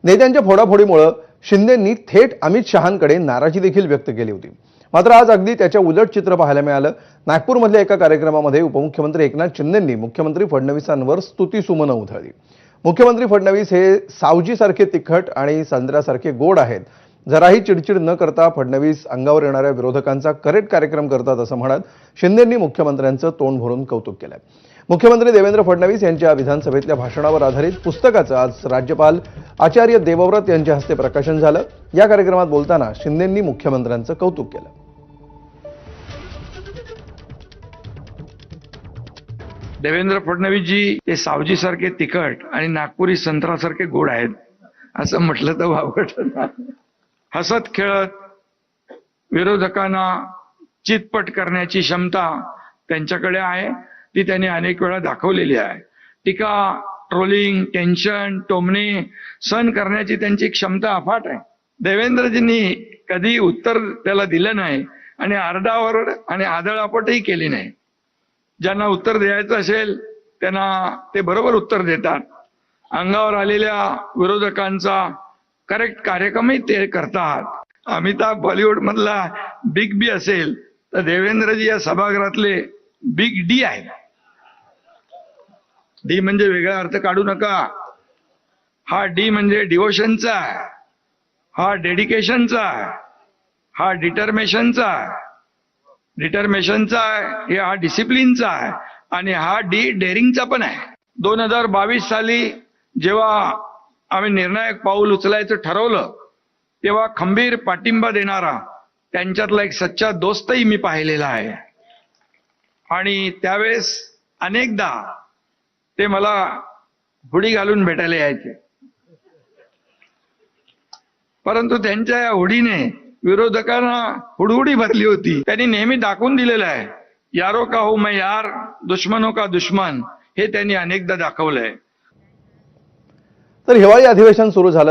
नेत्यांच्या फोडाफोडीमुळे शिंदेंनी थेट अमित शहांकडे नाराजी देखील व्यक्त केली होती। मात्र आज अगदी त्याच्या उलट चित्र पाहायला मिळालं। नागपूरमधल्या एका कार्यक्रमामध्ये उपमुख्यमंत्री एकनाथ शिंदेंनी मुख्यमंत्री फडणवीसांवर स्तुतीसुमनं उधळली। मुख्यमंत्री फडणवीस हे सावजीसारखे तिखट आणि संत्र्यासारखे गोड आहेत। जराही चिडचिड न करता फडणवीस अंगावर येणाऱ्या विरोधकांचा करेक्ट कार्यक्रम करतात असं म्हणत शिंदेंनी मुख्यमंत्र्यांचं तोंड भरून कौतुक केलं। मुख्यमंत्री देवेंद्र फडणवीस यांच्या विधानसभेतल्या भाषणावर आधारित पुस्तकाचं आज राज्यपाल आचार्य देवव्रत यांच्या हस्ते प्रकाशन झालं। या कार्यक्रमात बोलताना शिंदेंनी मुख्यमंत्र्यांचं कौतुक केलं। देवेंद्र फडणवीस जी ते सावजीसारखे तिखट आणि नागपुरी संत्रासारखे गोड आहेत असं म्हटलं तर वावगट नाही। हसत खेळत विरोधकांना चितपट करण्याची क्षमता त्यांच्याकडे आहे, ती त्यांनी अनेक वेळा दाखवलेली आहे। टीका, ट्रोलिंग, टेन्शन, टोमणे सहन करण्याची त्यांची क्षमता अफाट आहे। देवेंद्रजींनी कधी उत्तर त्याला दिलं नाही आणि आरडाओरड आणि आदळआपटही केली नाही। ज्यांना उत्तर द्यायचं असेल त्यांना ते बरोबर उत्तर देतात। अंगावर आलेल्या विरोधकांचा करेक्ट कार्यक्रमही ते करतात। अमिताभ बॉलिवूड मधला बिग बी असेल तर देवेंद्रजी या सभागृहातले बिग डी आहे। डी म्हणजे वेगळा अर्थ काढू नका। हा डी म्हणजे डिवोशनचा आहे, हा डेडिकेशनचा आहे, हा डिटर्मिनेशनचा आहे, हा डिसिप्लिनचा आहे आणि हा डी डेअरिंगचा पण आहे। 2022 साली जेव्हा आम्ही निर्णायक पाऊल उचलायचं ठरवलं तेव्हा खंबीर पाठिंबा देणारा त्यांच्यातला एक सच्चा दोस्तही मी पाहिलेला आहे आणि त्यावेळेस अनेकदा ते मला हुडी घालून भेटायला यायचे, परंतु त्यांच्या या हुडीने विरोधकांना हुडहुडी भरली होती। त्यांनी नेहमी दाखवून दिलेलं आहे, यारो का हूं मैं यार, दुश्मनों का दुश्मन, हे त्यांनी अनेकदा दाखवलंय। तर हिवाळी अधिवेशन सुरू झालं।